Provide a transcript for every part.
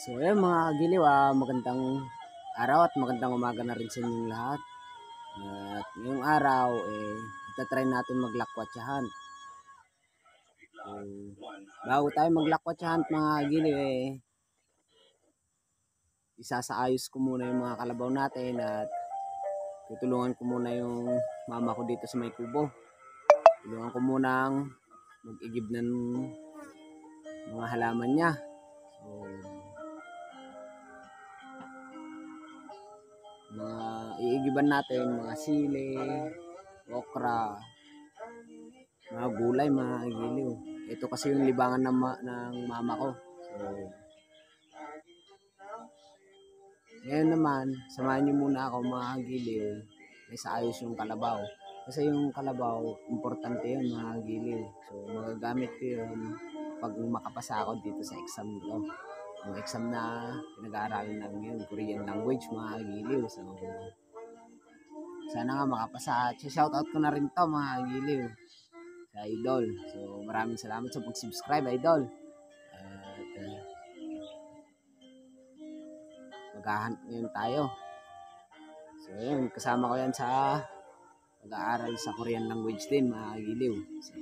So ayan mga kagiliw, magandang araw at magandang umaga na rin sa inyong lahat. At ngayong araw, itatry natin maglakwatsahan. So, bago tayo maglakwatsahan mga kagiliw, isasaayos ko muna yung mga kalabaw natin at tutulungan ko muna yung mama ko dito sa may kubo. Tulungan ko munang mag-igib ng mga halaman niya. So, mga iigiban natin, mga sili, okra, mga gulay, mga giliw. Ito kasi yung libangan ng mama ko. So, ngayon naman, samahan niyo muna ako mga giliw. May saayos yung kalabaw. Kasi yung kalabaw, importante yun mga giliw. So, magagamit ko yun pag makapasa ako dito sa exam ko. Yung exam na pinag-aaralan namin yun, Korean language mga giliw. So, sana nga makapasa. Shoutout ko na rin to mga giliw sa Idol. So maraming salamat sa pag-subscribe Idol. At maghahanap ngayon tayo. So yun, kasama ko yan sa pag-aaral sa Korean language din mga giliw. So,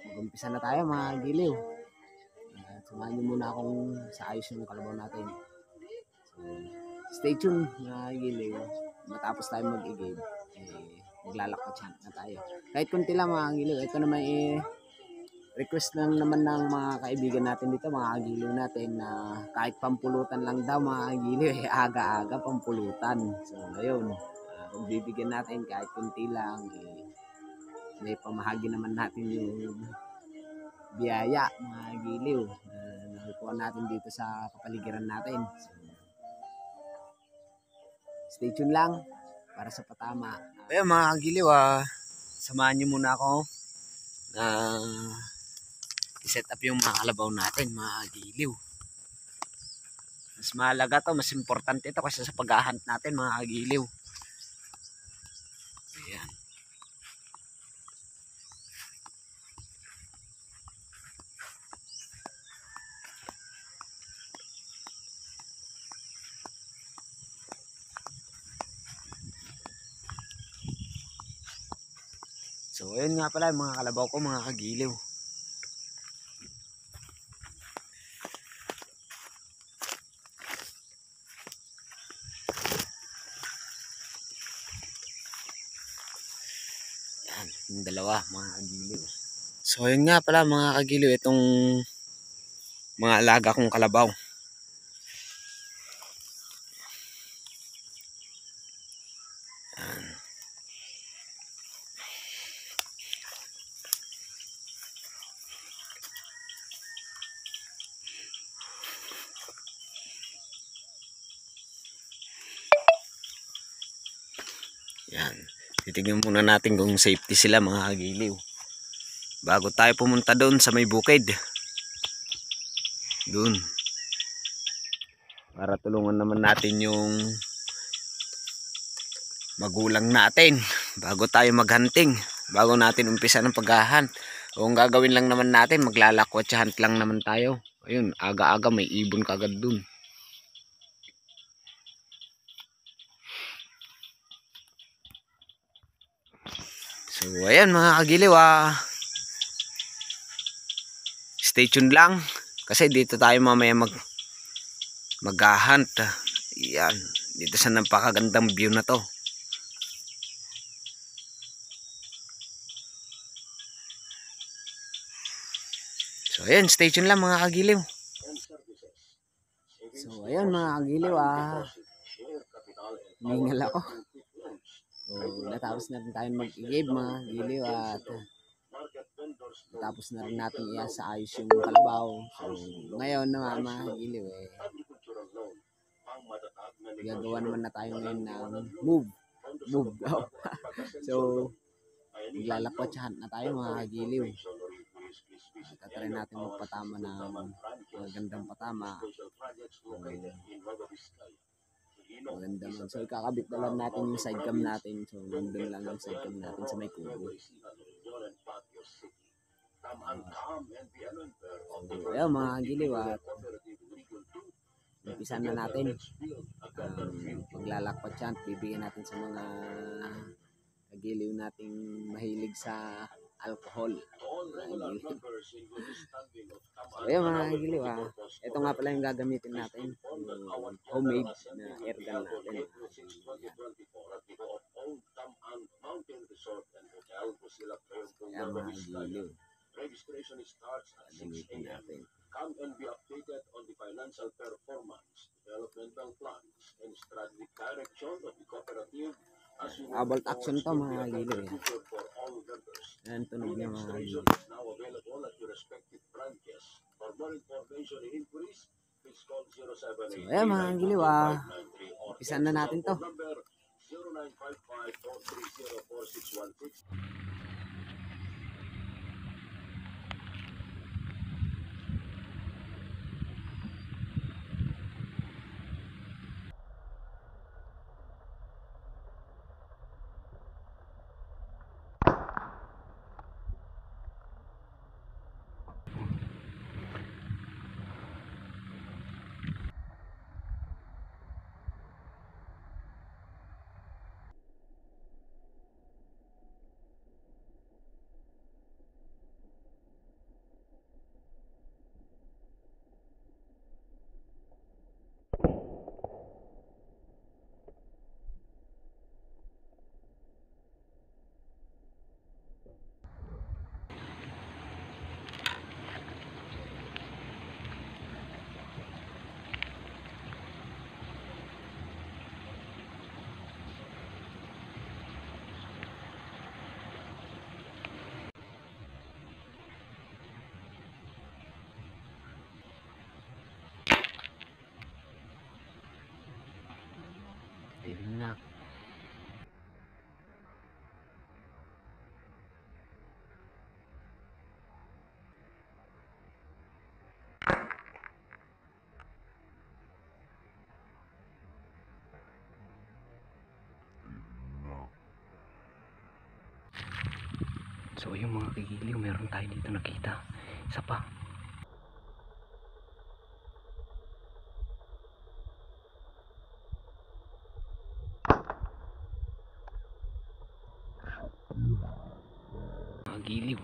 mag-umpisa na tayo mga giliw. Samahan niyo muna akong sa ayos yung kalabaw natin. So, stay tuned mga giliw. Matapos tayo mag-igib, maglalakot na tayo. Kahit kunti lang mga giliw. Ito naman request lang naman ng mga kaibigan natin dito, mga kagiliw natin, na kahit pampulutan lang daw mga kagiliw, aga-aga pampulutan. So ayun, bibigyan natin kahit kunti lang, may pamahagi naman natin yung biyaya mga kagiliw na nakukuha natin dito sa kapaligiran natin. So, stay tuned lang para sa patama. Ayun mga kagiliw, samahan nyo muna ako na i-set up yung mga kalabaw natin mga kagiliw. Mas mahalaga to, mas importante ito kasi sa pag-ahunt natin mga kagiliw. Ayan. So ayun nga pala mga kalabaw ko mga kagiliw. Yan, yung dalawa mga kagiliw. So ayun nga pala mga kagiliw, itong mga alaga kong kalabaw. Yan. Titignan muna natin kung safety sila mga kagiliw. Bago tayo pumunta doon sa may bukid. Doon. Para tulungan naman natin yung magulang natin. Bago tayo maghunting. Bago natin umpisa ng paghahunt. Kung gagawin lang naman natin, maglalakwatsa-hunt lang naman tayo. Ayun, aga-aga may ibon kagad doon. So ayan mga kagiliw, stay tuned lang kasi dito tayo mamaya maghahunt. Yan, dito sa napakagandang view na to. So ayan, stay tuned lang mga kagiliw. So ayan mga kagiliw, mingal ako. So, natapos na rin tayo mag-igib mga kagiliw at natapos na rin natin iasaayos yung kalabaw. So ngayon naman mga kagiliw, gagawa naman na tayo ngayon ng move daw. So maglalakwatsyahan na tayo mga kagiliw. Tatry natin magpatama ng magandang patama. Maganda man. So ikakabit na lang natin yung side cam natin. So nandun lang yung side cam natin sa may kubo. So, Kaya mga giliw at umpisan na natin paglalakpat siya at bibigyan natin sa mga kagiliw nating mahilig sa alcohol. So yun mga giliw, ito nga pala yung gagamitin natin, yung homemade na air gun natin. Yan mga giliw, gagamitin natin. Come and be updated on the financial performance, developmental plans, and strategic direction of the cooperative. Bolt action to mga giliw. Yan, tunog niya mga giliw. So ayan mga giliw, umpisan na natin to. Ayun na. So yung mga kagiliw, meron tayo dito nakita. Isa pa. Mga giliw.